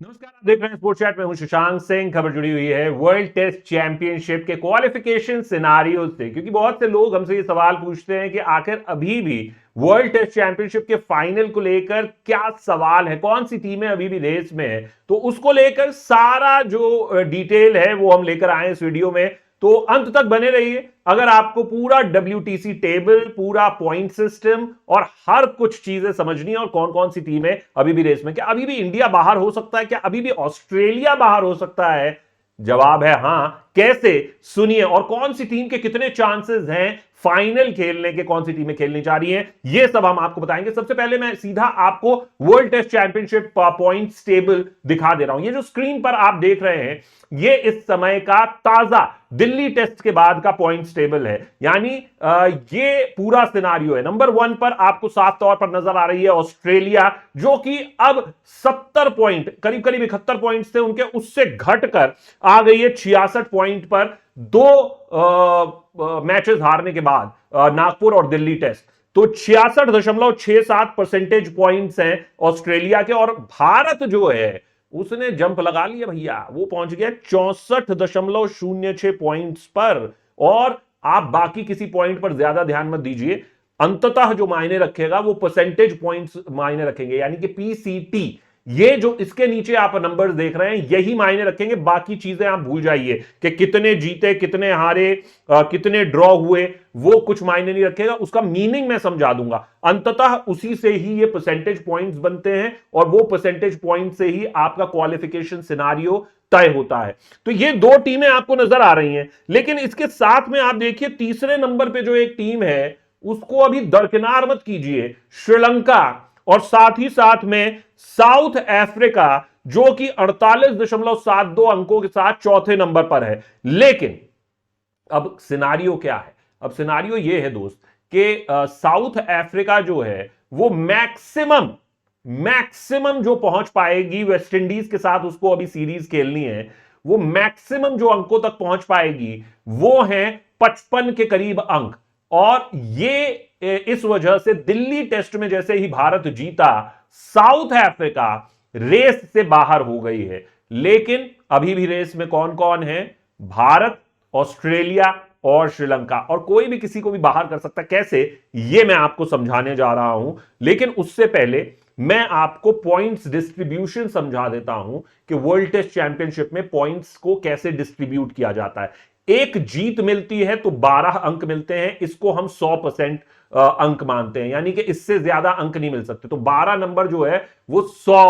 नमस्कार, आप देख रहे हैं स्पोर्ट्स चैट में। हूं शशांक सिंह। खबर जुड़ी हुई है वर्ल्ड टेस्ट चैंपियनशिप के क्वालिफिकेशन सिनारियो से, क्योंकि बहुत से लोग हमसे ये सवाल पूछते हैं कि आखिर अभी भी वर्ल्ड टेस्ट चैंपियनशिप के फाइनल को लेकर क्या सवाल है, कौन सी टीमें अभी भी रेस में है। तो उसको लेकर सारा जो डिटेल है वो हम लेकर आए इस वीडियो में, तो अंत तक बने रहिए। अगर आपको पूरा WTC टेबल, पूरा पॉइंट सिस्टम और हर कुछ चीजें समझनी है और कौन कौन सी टीमें अभी भी रेस में, क्या अभी भी इंडिया बाहर हो सकता है, क्या अभी भी ऑस्ट्रेलिया बाहर हो सकता है, जवाब है हां। कैसे, सुनिए। और कौन सी टीम के कितने चांसेस हैं फाइनल खेलने के, कौन सी टीमें खेलनी जा रही हैं, यह सब हम आपको बताएंगे। सबसे पहले मैं सीधा आपको world test championship points table दिखा दे रहा हूं। ये जो स्क्रीन पर आप देख रहे हैं, ये इस समय का ताजा दिल्ली टेस्ट के बाद का पॉइंट्स टेबल है। यानी ये पूरा सिनारियो है। नंबर 1 पर आपको साफ तौर पर नजर आ रही है ऑस्ट्रेलिया, जो कि अब 70 पॉइंट, करीब करीब 71 पॉइंट्स थे उनके, उससे घटकर आ गई है 66 पॉइंट पर, दो मैचेस हारने के बाद, नागपुर और दिल्ली टेस्ट। तो 66.67 परसेंटेज पॉइंट्स हैं ऑस्ट्रेलिया के। और भारत जो है उसने जंप लगा लिया भैया, वो पहुंच गया 64.06 पॉइंट्स पर। और आप बाकी किसी पॉइंट पर ज्यादा ध्यान मत दीजिए, अंततः जो मायने रखेगा वो परसेंटेज पॉइंट्स मायने रखेंगे, यानी कि PCT। ये जो इसके नीचे आप नंबर्स देख रहे हैं यही मायने रखेंगे, बाकी चीजें आप भूल जाइए कि कितने जीते, कितने हारे, कितने ड्रॉ हुए, वो कुछ मायने नहीं रखेगा। उसका मीनिंग मैं समझा दूंगा। अंततः उसी से ही ये परसेंटेज पॉइंट्स बनते हैं और वो परसेंटेज पॉइंट से ही आपका क्वालिफिकेशन सिनारियो तय होता है। तो ये दो टीमें आपको नजर आ रही हैं, लेकिन इसके साथ में आप देखिए तीसरे नंबर पे जो एक टीम है उसको अभी दरकिनार मत कीजिए, श्रीलंका। और साथ ही साथ में साउथ अफ्रीका, जो कि 48.72 अंकों के साथ चौथे नंबर पर है। लेकिन अब सिनारियो क्या है? अब सिनारियो यह है दोस्त कि साउथ अफ्रीका जो है वो मैक्सिमम जो पहुंच पाएगी वेस्ट इंडीज के साथ, उसको अभी सीरीज खेलनी है, वो मैक्सिमम जो अंकों तक पहुंच पाएगी वो है 55 के करीब अंक। और ये इस वजह से दिल्ली टेस्ट में जैसे ही भारत जीता, साउथ अफ्रीका रेस से बाहर हो गई है। लेकिन अभी भी रेस में कौन कौन है? भारत, ऑस्ट्रेलिया और श्रीलंका। और कोई भी किसी को भी बाहर कर सकता है। कैसे, ये मैं आपको समझाने जा रहा हूं। लेकिन उससे पहले मैं आपको पॉइंट्स डिस्ट्रीब्यूशन समझा देता हूं कि वर्ल्ड टेस्ट चैंपियनशिप में पॉइंट्स को कैसे डिस्ट्रीब्यूट किया जाता है। एक जीत मिलती है तो 12 अंक मिलते हैं, इसको हम 100% अंक मानते हैं, यानी कि इससे ज्यादा अंक नहीं मिल सकते। तो 12 नंबर जो है वो 100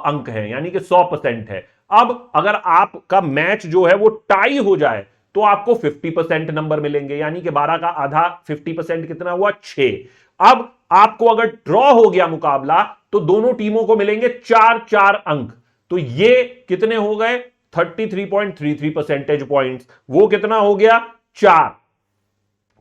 अंक है, यानी कि 100% है। अब अगर आपका मैच जो है वो टाई हो जाए तो आपको 50% नंबर मिलेंगे, यानी कि 12 का आधा 50% कितना हुआ? 6। अब आपको अगर ड्रॉ हो गया मुकाबला तो दोनों टीमों को मिलेंगे 4-4 अंक। तो ये कितने हो गए? 33.33 परसेंटेज पॉइंट्स। वो कितना हो गया? 4।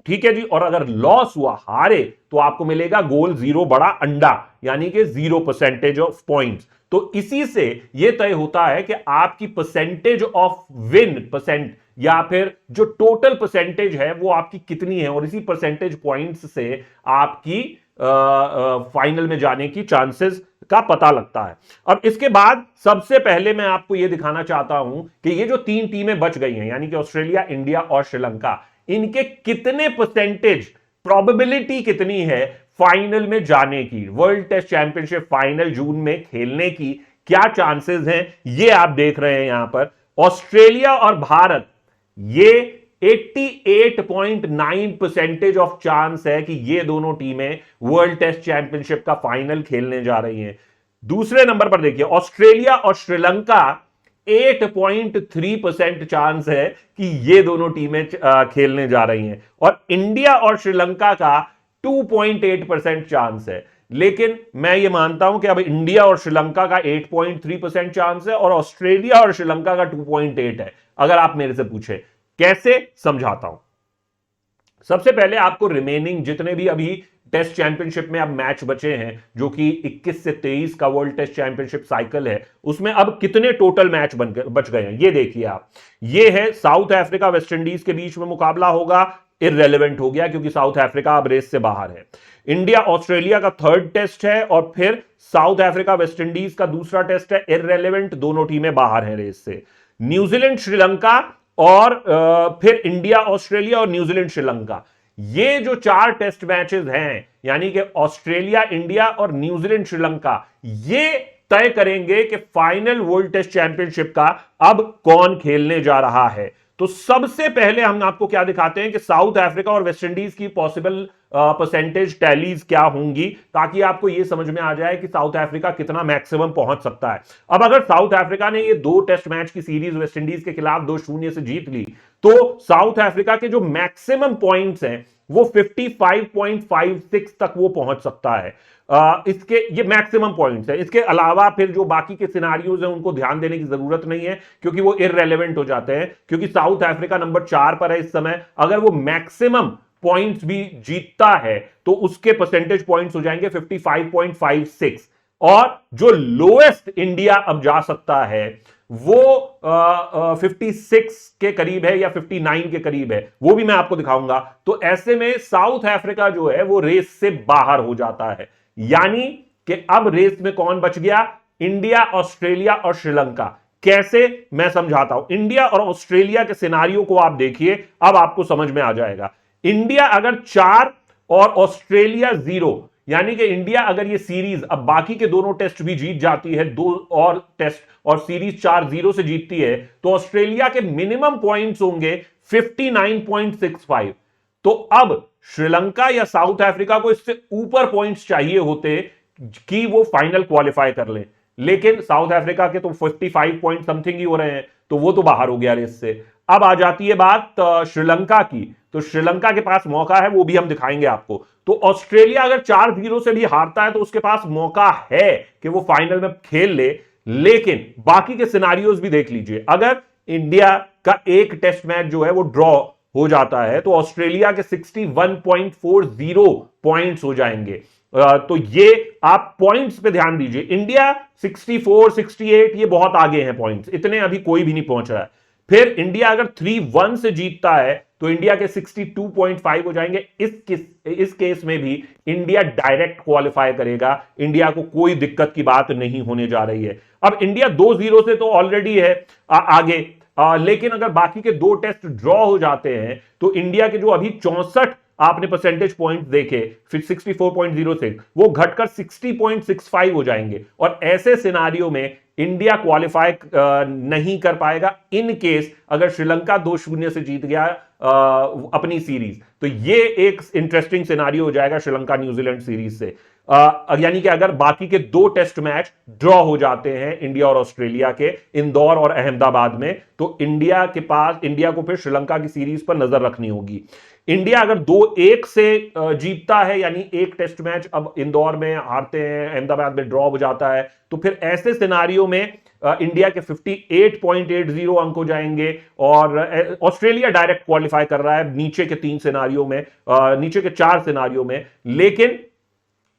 ठीक है जी। और अगर लॉस हुआ, हारे, तो आपको मिलेगा गोल जीरो बड़ा अंडा, यानी कि 0 परसेंटेज ऑफ पॉइंट्स। तो इसी से यह तय होता है कि आपकी परसेंटेज ऑफ विन परसेंट, या फिर जो टोटल परसेंटेज है वो आपकी कितनी है। और इसी परसेंटेज पॉइंट्स से आपकी फाइनल में जाने की चांसेस का पता लगता है। अब इसके बाद सबसे पहले मैं आपको यह दिखाना चाहता हूं कि ये जो 3 टीमें बच गई हैं, यानी कि ऑस्ट्रेलिया, इंडिया और श्रीलंका, इनके कितने परसेंटेज, प्रोबेबिलिटी कितनी है फाइनल में जाने की, वर्ल्ड टेस्ट चैंपियनशिप फाइनल जून में खेलने की क्या चांसेस हैं, ये आप देख रहे हैं यहां पर। ऑस्ट्रेलिया और भारत, ये 88.9 परसेंटेज ऑफ चांस है कि ये दोनों टीमें वर्ल्ड टेस्ट चैंपियनशिप का फाइनल खेलने जा रही हैं। दूसरे नंबर पर देखिए ऑस्ट्रेलिया और श्रीलंका, 8.3% चांस है कि ये दोनों टीमें खेलने जा रही हैं। और इंडिया और श्रीलंका का 2.8% चांस है। लेकिन मैं ये मानता हूं कि अब इंडिया और श्रीलंका का 8.3% चांस है और ऑस्ट्रेलिया और श्रीलंका का 2.8 है। अगर आप मेरे से पूछे कैसे, समझाता हूं। सबसे पहले आपको रिमेनिंग जितने भी अभी टेस्ट चैंपियनशिप में अब मैच बचे हैं, जो कि 21 से 23 का वर्ल्ड टेस्ट चैंपियनशिप साइकिल है, उसमें अब कितने टोटल मैच बच गए हैं ये देखिए आप। ये है साउथ अफ्रीका वेस्ट इंडीज के बीच में मुकाबला होगा इररेलेवेंट हो गया क्योंकि साउथ अफ्रीका अब रेस से बाहर है। इंडिया ऑस्ट्रेलिया का थर्ड टेस्ट है और फिर साउथ अफ्रीका वेस्ट इंडीज का दूसरा टेस्ट है, इररेलेवेंट, दोनों टीमें बाहर हैं रेस से। न्यूजीलैंड श्रीलंका और फिर इंडिया ऑस्ट्रेलिया और न्यूजीलैंड श्रीलंका, ये जो 4 टेस्ट मैचेस हैं, यानी कि ऑस्ट्रेलिया इंडिया और न्यूजीलैंड श्रीलंका, ये तय करेंगे कि फाइनल वर्ल्ड टेस्ट चैंपियनशिप का अब कौन खेलने जा रहा है। तो सबसे पहले हम आपको क्या दिखाते हैं कि साउथ अफ्रीका और वेस्ट इंडीज की पॉसिबल परसेंटेज टैलीज क्या होंगी, ताकि आपको यह समझ में आ जाए कि साउथ अफ्रीका कितना मैक्सिमम पहुंच सकता है। अब अगर साउथ अफ्रीका ने ये 2 टेस्ट मैच की सीरीज वेस्ट इंडीज के खिलाफ 2-0 से जीत ली, तो साउथ अफ्रीका के जो मैक्सिमम पॉइंट्स हैं वो 55.56 तक वो पहुंच सकता है। इसके ये मैक्सिमम पॉइंट्स है। इसके अलावा फिर जो बाकी के सिनारियोज हैं उनको ध्यान देने की जरूरत नहीं है, क्योंकि वो इररेलेवेंट हो जाते हैं, क्योंकि साउथ अफ्रीका नंबर 4 पर है इस समय। अगर वो मैक्सिमम पॉइंट्स भी जीतता है तो उसके परसेंटेज पॉइंट्स हो जाएंगे 55.56, और जो लोएस्ट इंडिया अब जा सकता है वो 56 के करीब है या 59 के करीब है, वो भी मैं आपको दिखाऊंगा। तो ऐसे में साउथ अफ्रीका जो है वो रेस से बाहर हो जाता है, यानी कि अब रेस में कौन बच गया? इंडिया, ऑस्ट्रेलिया और श्रीलंका। कैसे, मैं समझाता हूं। इंडिया और ऑस्ट्रेलिया के सिनारियो को आप देखिए, अब आपको समझ में आ जाएगा। इंडिया अगर 4 और ऑस्ट्रेलिया 0, यानी कि इंडिया अगर ये सीरीज अब बाकी के दोनों टेस्ट भी जीत जाती है, 2 और टेस्ट और सीरीज 4-0 से जीतती है, तो ऑस्ट्रेलिया के मिनिमम पॉइंट्स होंगे 59.65। तो अब श्रीलंका या साउथ अफ्रीका को इससे ऊपर पॉइंट्स चाहिए होते कि वो फाइनल क्वालिफाई कर ले, लेकिन साउथ अफ्रीका के तो 55 पॉइंट समथिंग ही हो रहे हैं, तो वो तो बाहर हो गया रेस से। अब आ जाती है बात श्रीलंका की, तो श्रीलंका के पास मौका है, वो भी हम दिखाएंगे आपको। तो ऑस्ट्रेलिया अगर 4-0 से भी हारता है तो उसके पास मौका है कि वो फाइनल में खेल ले, लेकिन बाकी के सिनारियोज भी देख लीजिए। अगर इंडिया का एक टेस्ट मैच जो है वो ड्रॉ हो जाता है तो ऑस्ट्रेलिया के 61.40 पॉइंट्स हो जाएंगे। तो ये आप पॉइंट्स पे ध्यान दीजिए। इंडिया 64, 68 ये बहुत आगे हैं पॉइंट्स, इतने अभी कोई भी नहीं पहुंच रहा है। फिर इंडिया अगर 3-1 से जीतता है तो इंडिया के 62.5 हो जाएंगे। इस केस में भी इंडिया डायरेक्ट क्वालिफाई करेगा, इंडिया को कोई दिक्कत की बात नहीं होने जा रही है। अब इंडिया 2-0 से तो ऑलरेडी है आगे, लेकिन अगर बाकी के 2 टेस्ट ड्रॉ हो जाते हैं तो इंडिया के जो अभी 64 आपने परसेंटेज पॉइंट देखे, फिर 64.06, वो घटकर 60.65 हो जाएंगे, और ऐसे सिनारियो में इंडिया क्वालिफाई नहीं कर पाएगा इन केस अगर श्रीलंका 2-0 से जीत गया अपनी सीरीज। तो ये एक इंटरेस्टिंग सिनारियो हो जाएगा श्रीलंका न्यूजीलैंड सीरीज से। यानी कि अगर बाकी के 2 टेस्ट मैच ड्रॉ हो जाते हैं इंडिया और ऑस्ट्रेलिया के, इंदौर और अहमदाबाद में, तो इंडिया को फिर श्रीलंका की सीरीज पर नजर रखनी होगी। इंडिया अगर 2-1 से जीतता है, यानी एक टेस्ट मैच अब इंदौर में हारते हैं, अहमदाबाद में ड्रॉ हो जाता है, तो फिर ऐसे सिनारियो में इंडिया के 58.80 अंक हो जाएंगे, और ऑस्ट्रेलिया डायरेक्ट क्वालिफाई कर रहा है नीचे के 3 सिनारियो में, नीचे के 4 सिनारियो में। लेकिन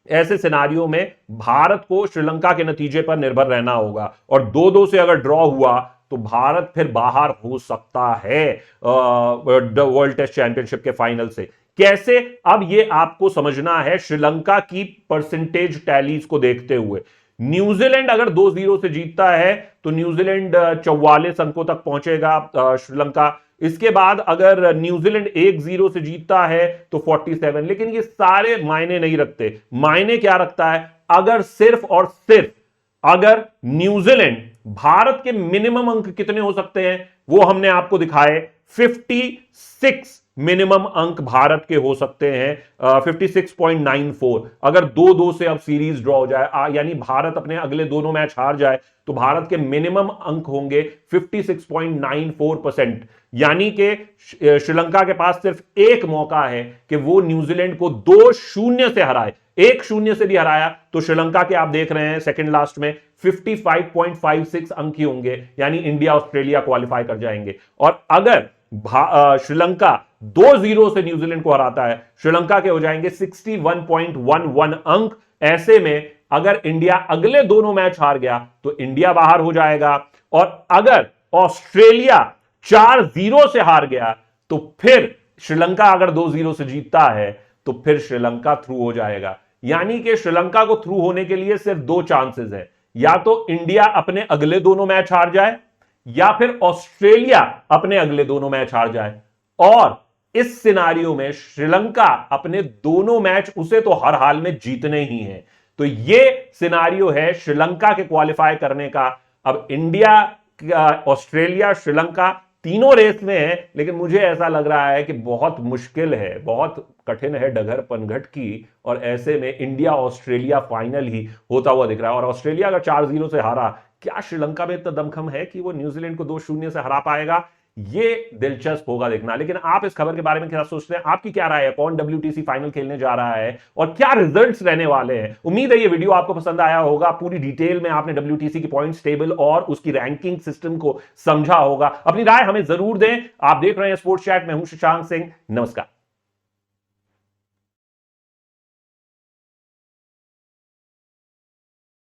ऐसे सिनारियो में भारत को श्रीलंका के नतीजे पर निर्भर रहना होगा, और 2-2 से अगर ड्रॉ हुआ तो भारत फिर बाहर हो सकता है वर्ल्ड टेस्ट चैंपियनशिप के फाइनल से। कैसे, अब ये आपको समझना है श्रीलंका की परसेंटेज टैलीज को देखते हुए। न्यूजीलैंड अगर 2-0 से जीतता है तो न्यूजीलैंड 44 अंकों तक पहुंचेगा, श्रीलंका। इसके बाद अगर न्यूजीलैंड 1-0 से जीतता है तो 47, लेकिन ये सारे मायने नहीं रखते। मायने क्या रखता है? अगर सिर्फ और सिर्फ अगर न्यूजीलैंड, भारत के मिनिमम अंक कितने हो सकते हैं वो हमने आपको दिखाए, 56 मिनिमम अंक भारत के हो सकते हैं, 56.94। अगर 2-2 से अब सीरीज ड्रॉ हो जाए, यानी भारत अपने अगले दोनों मैच हार जाए, तो भारत के मिनिमम अंक होंगे 56.94%। यानी कि श्रीलंका के पास सिर्फ एक मौका है कि वो न्यूजीलैंड को 2-0 से हराए। 1-0 से भी हराया तो श्रीलंका के आप देख रहे हैं सेकंड लास्ट में 55.56 अंक ही होंगे, यानी इंडिया ऑस्ट्रेलिया क्वालिफाई कर जाएंगे। और अगर श्रीलंका 2-0 से न्यूजीलैंड को हराता है, श्रीलंका के हो जाएंगे 61.11 अंक। ऐसे में अगर इंडिया अगले दोनों मैच हार गया तो इंडिया बाहर हो जाएगा, और अगर ऑस्ट्रेलिया 4-0 से हार गया तो फिर श्रीलंका अगर 2-0 से जीतता है तो फिर श्रीलंका थ्रू हो जाएगा। यानी कि श्रीलंका को थ्रू होने के लिए सिर्फ दो चांसेस है, या तो इंडिया अपने अगले दोनों मैच हार जाए या फिर ऑस्ट्रेलिया अपने अगले दोनों मैच हार जाए। और इस सिनारियो में श्रीलंका अपने दोनों मैच उसे तो हर हाल में जीतने ही हैं। तो यह सिनारियो है श्रीलंका के क्वालिफाई करने का। अब इंडिया, ऑस्ट्रेलिया, श्रीलंका तीनों रेस में है, लेकिन मुझे ऐसा लग रहा है कि बहुत मुश्किल है, बहुत कठिन है डगर पनघट की, और ऐसे में इंडिया ऑस्ट्रेलिया फाइनल ही होता हुआ दिख रहा है। और ऑस्ट्रेलिया अगर 4-0 से हारा, क्या श्रीलंका में इतना दमखम है कि वो न्यूजीलैंड को 2-0 से हरा पाएगा? ये दिलचस्प होगा देखना। लेकिन आप इस खबर के बारे में क्या सोचते हैं? आपकी क्या राय है? कौन WTC फाइनल खेलने जा रहा है और क्या रिजल्ट्स रहने वाले हैं? उम्मीद है ये वीडियो आपको पसंद आया होगा। पूरी डिटेल में आपने WTC की पॉइंट्स टेबल और उसकी रैंकिंग सिस्टम को समझा होगा। अपनी राय हमें जरूर दें। आप देख रहे हैं स्पोर्ट्स चैट में हूं शशांक सिंह। नमस्कार।